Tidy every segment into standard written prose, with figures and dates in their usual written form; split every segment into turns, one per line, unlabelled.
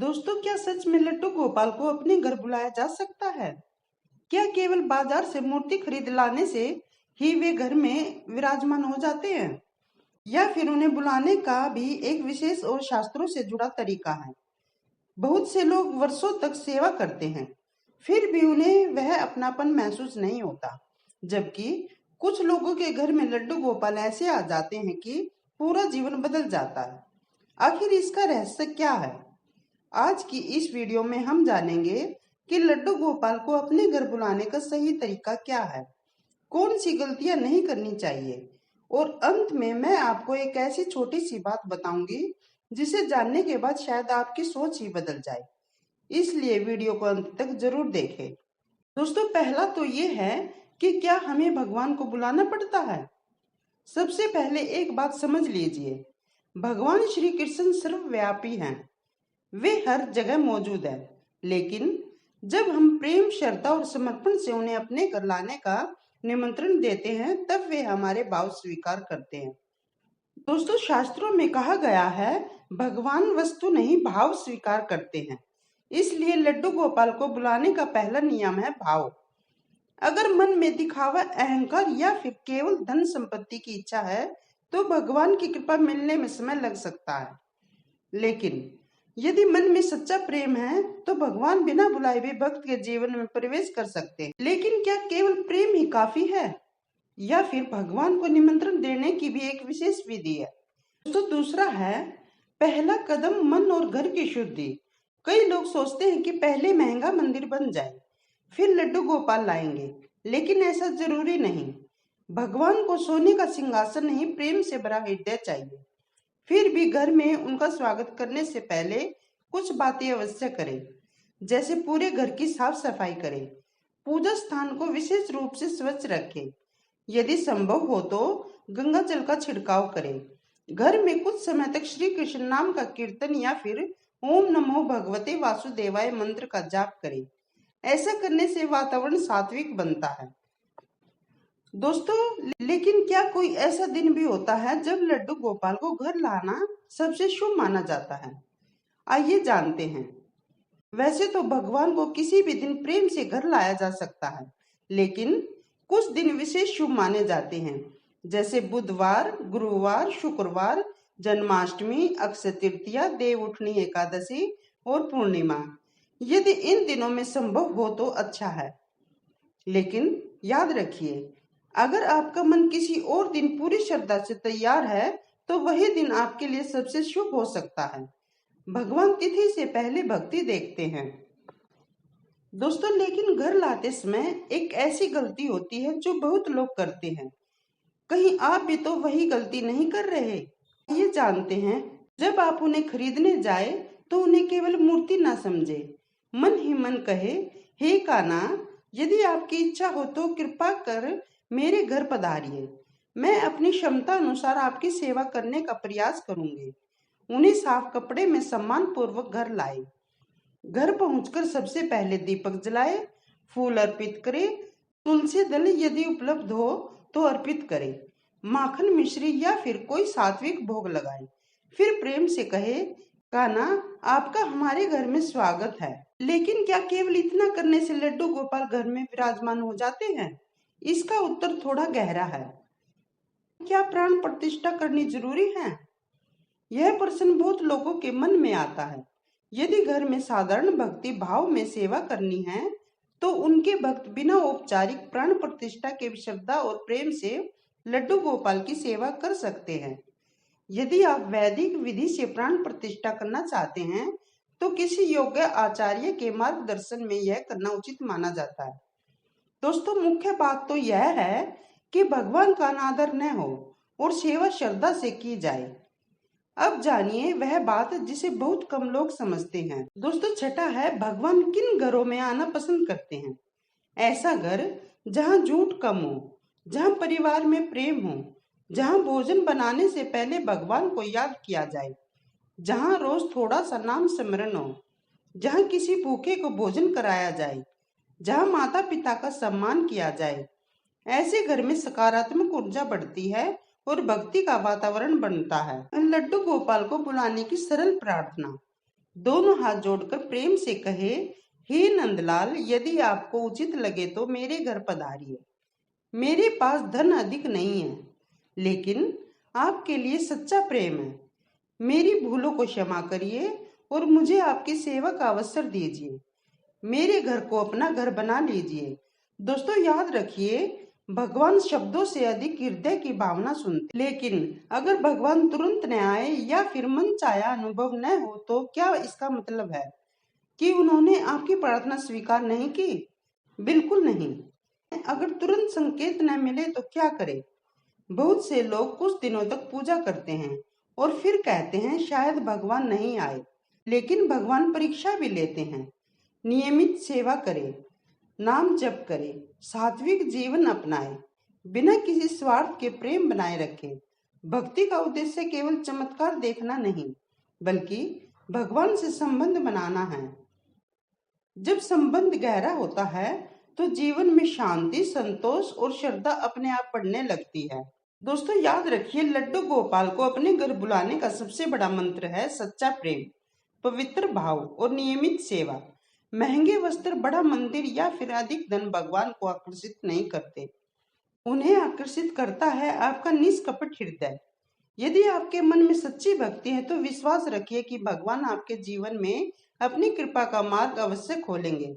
दोस्तों, क्या सच में लड्डू गोपाल को अपने घर बुलाया जा सकता है? क्या केवल बाजार से मूर्ति खरीद लाने से ही वे घर में विराजमान हो जाते हैं, या फिर उन्हें बुलाने का भी एक विशेष और शास्त्रों से जुड़ा तरीका है? बहुत से लोग वर्षों तक सेवा करते हैं, फिर भी उन्हें वह अपनापन महसूस नहीं होता, जबकि कुछ लोगों के घर में लड्डू गोपाल ऐसे आ जाते हैं कि पूरा जीवन बदल जाता है। आखिर इसका रहस्य क्या है? आज की इस वीडियो में हम जानेंगे कि लड्डू गोपाल को अपने घर बुलाने का सही तरीका क्या है, कौन सी गलतियां नहीं करनी चाहिए, और अंत में मैं आपको एक ऐसी छोटी सी बात बताऊंगी जिसे जानने के बाद शायद आपकी सोच ही बदल जाए। इसलिए वीडियो को अंत तक जरूर देखें। दोस्तों, पहला तो ये है कि क्या हमें भगवान को बुलाना पड़ता है? सबसे पहले एक बात समझ लीजिए, भगवान श्री कृष्ण सर्वव्यापी हैं। वे हर जगह मौजूद है, लेकिन जब हम प्रेम, श्रद्धा और समर्पण से उन्हें अपने घर लाने का निमंत्रण देते हैं, तब वे हमारे भाव स्वीकार करते हैं। दोस्तों, शास्त्रों में कहा गया है, भगवान वस्तु नहीं भाव स्वीकार करते हैं। इसलिए लड्डू गोपाल को बुलाने का पहला नियम है भाव। अगर मन में दिखावा, अहंकार या फिर केवल धन संपत्ति की इच्छा है, तो भगवान की कृपा मिलने में समय लग सकता है। लेकिन यदि मन में सच्चा प्रेम है, तो भगवान बिना बुलाए भी भक्त के जीवन में प्रवेश कर सकते हैं। लेकिन क्या केवल प्रेम ही काफी है, या फिर भगवान को निमंत्रण देने की भी एक विशेष विधि है? तो दूसरा है, पहला कदम मन और घर की शुद्धि। कई लोग सोचते हैं कि पहले महंगा मंदिर बन जाए, फिर लड्डू गोपाल लाएंगे, लेकिन ऐसा जरूरी नहीं। भगवान को सोने का सिंहासन नहीं, प्रेम से भरा हृदय चाहिए। फिर भी घर में उनका स्वागत करने से पहले कुछ बातें अवश्य करें, जैसे पूरे घर की साफ सफाई करें, पूजा स्थान को विशेष रूप से स्वच्छ रखें, यदि संभव हो तो गंगा जल का छिड़काव करें। घर में कुछ समय तक श्री कृष्ण नाम का कीर्तन या फिर ओम नमो भगवते वासुदेवाय मंत्र का जाप करें। ऐसा करने से वातावरण सात्विक बनता है। दोस्तों, लेकिन क्या कोई ऐसा दिन भी होता है जब लड्डू गोपाल को घर लाना सबसे शुभ माना जाता है? आइए जानते हैं। वैसे तो भगवान को किसी भी दिन प्रेम से घर लाया जा सकता है, लेकिन कुछ दिन विशेष शुभ माने जाते हैं, जैसे बुधवार, गुरुवार, शुक्रवार, जन्माष्टमी, अक्षय तृतीया, देव उठनी एकादशी और पूर्णिमा। यदि इन दिनों में संभव हो तो अच्छा है, लेकिन याद रखिए, अगर आपका मन किसी और दिन पूरी श्रद्धा से तैयार है, तो वही दिन आपके लिए सबसे शुभ हो सकता है। भगवान तिथि से पहले भक्ति देखते हैं। दोस्तों, लेकिन घर लाते समय एक ऐसी गलती होती है जो बहुत लोग करते हैं। कहीं आप भी तो वही गलती नहीं कर रहे? ये जानते हैं, जब आप उन्हें खरीदने जाए तो उन्हें केवल मूर्ति ना समझे, मन ही मन कहे, हे कान्हा, यदि आपकी इच्छा हो तो कृपा कर मेरे घर पधारिए। मैं अपनी क्षमता अनुसार आपकी सेवा करने का प्रयास करूंगी। उन्हें साफ कपड़े में सम्मान पूर्वक घर लाए। घर पहुंचकर सबसे पहले दीपक जलाए, फूल अर्पित करे, तुलसी दल यदि उपलब्ध हो तो अर्पित करे, माखन, मिश्री या फिर कोई सात्विक भोग लगाए। फिर प्रेम से कहे, कान्हा, आपका हमारे घर में स्वागत है। लेकिन क्या केवल इतना करने से लड्डू गोपाल घर में विराजमान हो जाते हैं? इसका उत्तर थोड़ा गहरा है। क्या प्राण प्रतिष्ठा करनी जरूरी है? यह प्रश्न बहुत लोगों के मन में आता है। यदि घर में साधारण भक्ति भाव में सेवा करनी है, तो उनके भक्त बिना औपचारिक प्राण प्रतिष्ठा के श्रद्धा और प्रेम से लड्डू गोपाल की सेवा कर सकते हैं। यदि आप वैदिक विधि से प्राण प्रतिष्ठा करना चाहते हैं, तो किसी योग्य आचार्य के मार्गदर्शन में यह करना उचित माना जाता है। दोस्तों, मुख्य बात तो यह है कि भगवान का अनादर न हो और सेवा श्रद्धा से की जाए। अब जानिए वह बात जिसे बहुत कम लोग समझते हैं। दोस्तों, छठा है, भगवान किन घरों में आना पसंद करते हैं? ऐसा घर जहाँ झूठ कम हो, जहाँ परिवार में प्रेम हो, जहाँ भोजन बनाने से पहले भगवान को याद किया जाए, जहाँ रोज थोड़ा सा नाम स्मरण हो, जहाँ किसी भूखे को भोजन कराया जाए, जहाँ माता पिता का सम्मान किया जाए। ऐसे घर में सकारात्मक ऊर्जा बढ़ती है और भक्ति का वातावरण बनता है। लड्डू गोपाल को बुलाने की सरल प्रार्थना। दोनों हाथ जोड़कर प्रेम से कहे, हे नंदलाल, यदि आपको उचित लगे तो मेरे घर पधारिए। मेरे पास धन अधिक नहीं है, लेकिन आपके लिए सच्चा प्रेम है। मेरी भूलों को क्षमा करिए और मुझे आपकी सेवा का अवसर दीजिए। मेरे घर को अपना घर बना लीजिए। दोस्तों, याद रखिए, भगवान शब्दों से अधिक हृदय की भावना सुनते। लेकिन अगर भगवान तुरंत न आए या फिर मन चाहा अनुभव न हो तो क्या इसका मतलब है कि उन्होंने आपकी प्रार्थना स्वीकार नहीं की? बिल्कुल नहीं। अगर तुरंत संकेत न मिले तो क्या करें? बहुत से लोग कुछ दिनों तक पूजा करते हैं और फिर कहते हैं शायद भगवान नहीं आए। लेकिन भगवान परीक्षा भी लेते हैं। नियमित सेवा करें, नाम जप करें, सात्विक जीवन अपनाएं, बिना किसी स्वार्थ के प्रेम बनाए रखें। भक्ति का उद्देश्य केवल चमत्कार देखना नहीं, बल्कि भगवान से संबंध बनाना है। जब संबंध गहरा होता है तो जीवन में शांति, संतोष और श्रद्धा अपने आप बढ़ने लगती है। दोस्तों, याद रखिए, लड्डू गोपाल को अपने घर बुलाने का सबसे बड़ा मंत्र है सच्चा प्रेम, पवित्र भाव और नियमित सेवा। महंगे वस्त्र, बड़ा मंदिर या फिर अधिक धन भगवान को आकर्षित नहीं करते। उन्हें आकर्षित करता है आपका निष्कपट हृदय। यदि आपके मन में सच्ची भक्ति है तो विश्वास रखिए कि भगवान आपके जीवन में अपनी कृपा का मार्ग अवश्य खोलेंगे।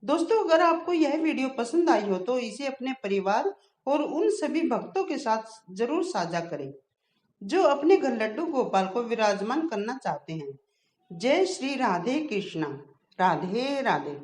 दोस्तों, अगर आपको यह वीडियो पसंद आई हो तो इसे अपने परिवार और उन सभी भक्तों के साथ जरूर साझा करें जो अपने घर लड्डू गोपाल को विराजमान करना चाहते हैं। जय श्री राधे कृष्णा। राधे राधे।